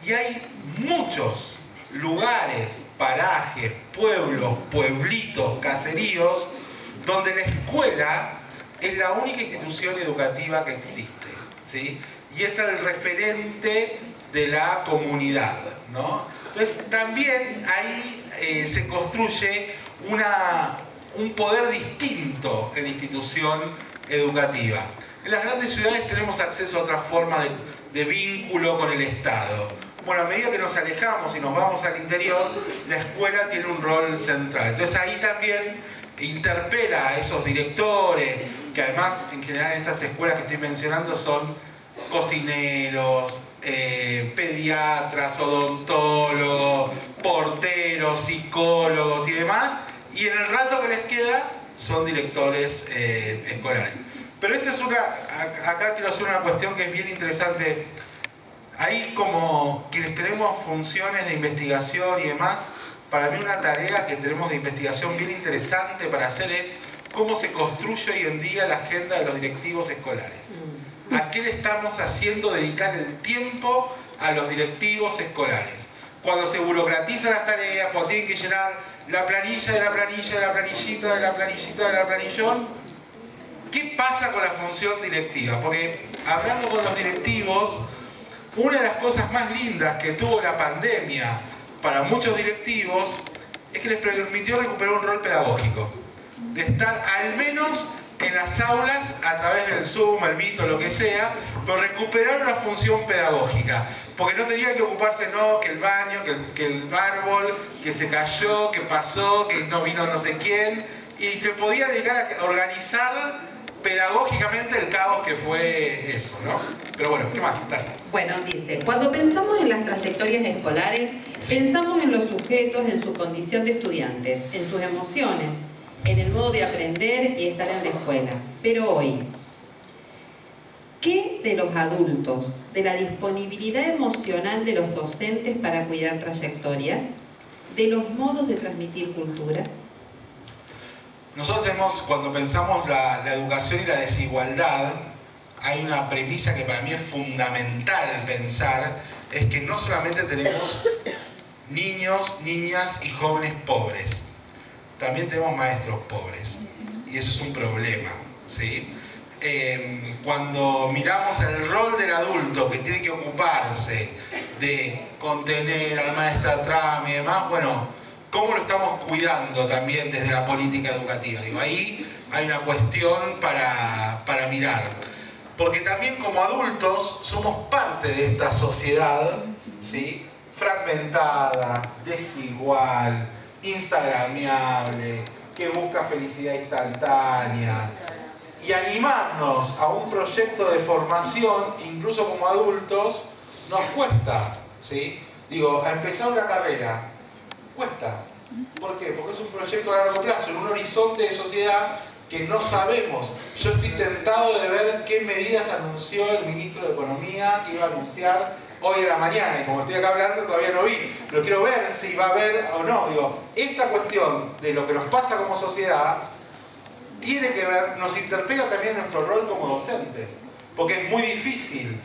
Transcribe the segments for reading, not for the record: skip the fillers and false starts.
Y hay muchos lugares, parajes, pueblos, pueblitos, caseríos, donde la escuela es la única institución educativa que existe, ¿sí? Y es el referente de la comunidad, ¿no? Entonces también ahí se construye un poder distinto en la institución educativa. En las grandes ciudades tenemos acceso a otra forma de vínculo con el Estado. Bueno, a medida que nos alejamos y nos vamos al interior, la escuela tiene un rol central. Entonces ahí también interpela a esos directores, que además en general en estas escuelas que estoy mencionando son cocineros, pediatras, odontólogos, porteros, psicólogos y demás, y en el rato que les queda son directores escolares. Pero esto es acá quiero hacer una cuestión que es bien interesante. Ahí como quienes tenemos funciones de investigación y demás, para mí una tarea que tenemos de investigación bien interesante para hacer es cómo se construye hoy en día la agenda de los directivos escolares. ¿A qué le estamos haciendo dedicar el tiempo a los directivos escolares? Cuando se burocratizan las tareas, cuando tienen que llenar la planilla de la planilla, de la planillita, de la planillita, de la planillón, ¿qué pasa con la función directiva? Porque hablando con los directivos, una de las cosas más lindas que tuvo la pandemia para muchos directivos es que les permitió recuperar un rol pedagógico, de estar al menos en las aulas a través del Zoom, el Meet o lo que sea, pero recuperar una función pedagógica, porque no tenía que ocuparse que el baño, que el árbol, que se cayó, que pasó, que no vino no sé quién, y se podía dedicar a organizar pedagógicamente el caos que fue eso, ¿no? Pero bueno, ¿qué más? Dale. Bueno, dice, cuando pensamos en las trayectorias escolares, pensamos en los sujetos, en su condición de estudiantes, en sus emociones, en el modo de aprender y estar en la escuela. Pero hoy, ¿qué de los adultos, de la disponibilidad emocional de los docentes para cuidar trayectorias, de los modos de transmitir cultura? Nosotros tenemos, cuando pensamos la educación y la desigualdad, hay una premisa que para mí es fundamental pensar, es que no solamente tenemos niños, niñas y jóvenes pobres, también tenemos maestros pobres, y eso es un problema, ¿sí? Cuando miramos el rol del adulto que tiene que ocuparse de contener al maestro trame y demás, bueno, ¿cómo lo estamos cuidando también desde la política educativa? Digo, ahí hay una cuestión para mirar. Porque también como adultos somos parte de esta sociedad, ¿sí? Fragmentada, desigual, instagramiable, que busca felicidad instantánea. Y animarnos a un proyecto de formación, incluso como adultos, nos cuesta, ¿sí? Digo, a empezar una carrera, cuesta. ¿Por qué? Porque es un proyecto a largo plazo, en un horizonte de sociedad que no sabemos. Yo estoy tentado de ver qué medidas anunció el ministro de Economía que iba a anunciar hoy en la mañana, y como estoy acá hablando todavía no vi, pero quiero ver si va a haber o no. Digo, esta cuestión de lo que nos pasa como sociedad tiene que ver, nos interpela también nuestro rol como docentes, porque es muy difícil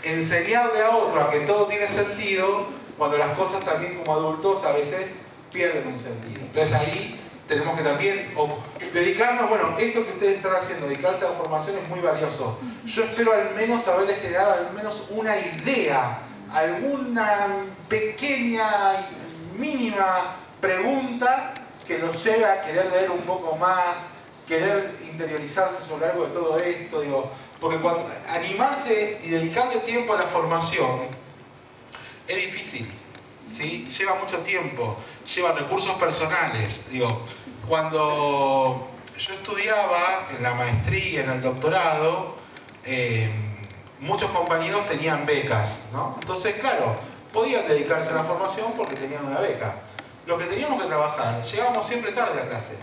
enseñarle a otro a que todo tiene sentido cuando las cosas también como adultos a veces pierden un sentido. Entonces ahí tenemos que también dedicarnos, bueno, esto que ustedes están haciendo, dedicarse a la formación es muy valioso. Yo espero al menos haberles generado al menos una idea, alguna pequeña, mínima pregunta que los lleve a querer leer un poco más, querer interiorizarse sobre algo de todo esto, digo, porque cuando animarse y dedicarle tiempo a la formación es difícil, ¿sí? Lleva mucho tiempo, lleva recursos personales. Digo, cuando yo estudiaba en la maestría, en el doctorado, muchos compañeros tenían becas, ¿no? Entonces, claro, podían dedicarse a la formación porque tenían una beca. Los que teníamos que trabajar, llegábamos siempre tarde a clase,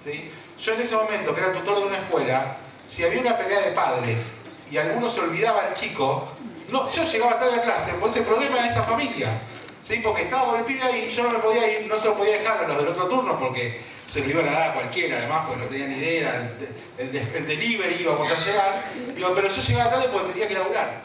¿sí? Yo en ese momento, que era tutor de una escuela, si había una pelea de padres y alguno se olvidaba al chico, no, yo llegaba tarde a clase, pues el problema de esa familia, ¿sí? Porque estaba con el pibe ahí y yo no me podía ir, no se lo podía dejar a los del otro turno porque se lo iban a dar a cualquiera, además, porque no tenía ni idea, el delivery íbamos a llegar, digo, pero yo llegaba tarde porque tenía que laburar,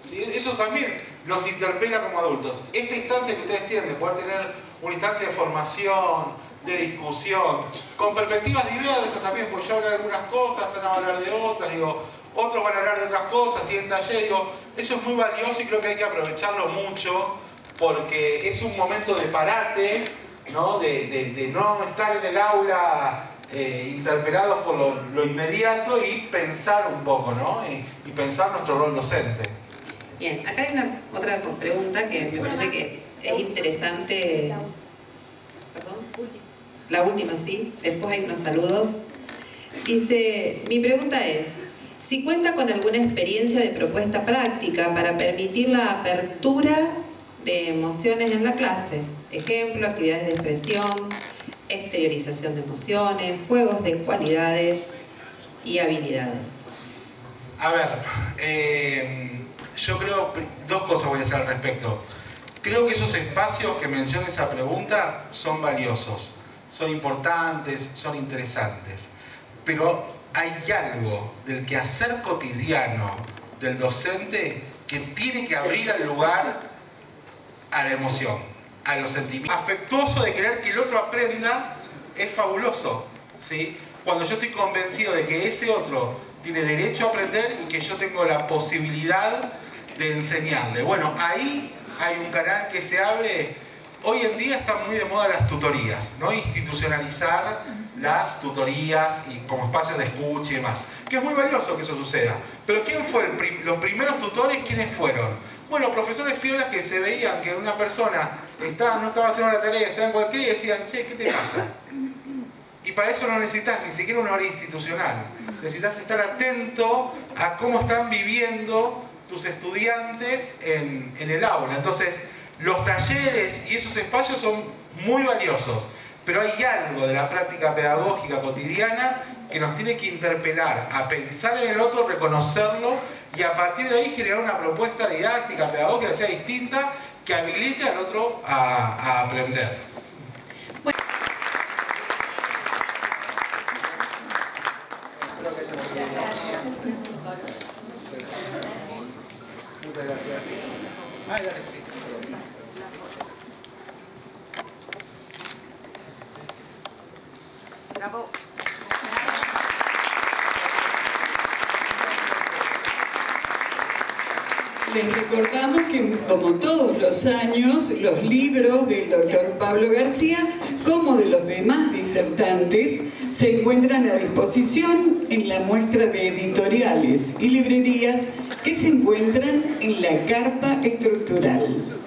¿sí? Eso también nos interpela como adultos. Esta instancia que ustedes tienen de poder tener una instancia de formación, de discusión, con perspectivas diversas también, porque yo hablo de algunas cosas, Ana va a hablar de otras, digo, otros van a hablar de otras cosas, tienen talleres, digo, eso es muy valioso y creo que hay que aprovecharlo mucho, porque es un momento de parate, ¿no? De no estar en el aula interpelados por lo inmediato y pensar un poco, ¿no? Y pensar nuestro rol docente. Bien, acá hay otra pregunta que me parece que es interesante. ¿Perdón? La última, sí. Después hay unos saludos. Dice, mi pregunta es, si cuenta con alguna experiencia de propuesta práctica para permitir la apertura de emociones en la clase. Ejemplo, actividades de expresión, exteriorización de emociones, juegos de cualidades y habilidades. A ver, yo creo, dos cosas voy a decir al respecto. Creo que esos espacios que menciona esa pregunta son valiosos, son importantes, son interesantes. Pero hay algo del quehacer cotidiano del docente que tiene que abrir el lugar a la emoción, a los sentimientos. Afectuoso de querer que el otro aprenda es fabuloso, ¿sí? Cuando yo estoy convencido de que ese otro tiene derecho a aprender y que yo tengo la posibilidad de enseñarle. Bueno, ahí hay un canal que se abre. Hoy en día están muy de moda las tutorías, ¿no? Institucionalizar las tutorías y como espacios de escucha y demás. Que es muy valioso que eso suceda. Pero ¿quién fue los primeros tutores? ¿Quiénes fueron? Bueno, profesores piolas que se veían que una persona no estaba haciendo la tarea, estaba en cualquiera y decían, che, ¿qué te pasa? Y para eso no necesitas ni siquiera una hora institucional. Necesitas estar atento a cómo están viviendo tus estudiantes en el aula. Entonces, los talleres y esos espacios son muy valiosos, pero hay algo de la práctica pedagógica cotidiana que nos tiene que interpelar a pensar en el otro, reconocerlo y a partir de ahí generar una propuesta didáctica, pedagógica que sea distinta, que habilite al otro a aprender. Bueno. Muchas gracias. Ay, dale, sí. Bravo. Les recordamos que, como todos los años, los libros del doctor Pablo García, como de los demás disertantes, se encuentran a disposición en la muestra de editoriales y librerías que se encuentran en la carpa estructural.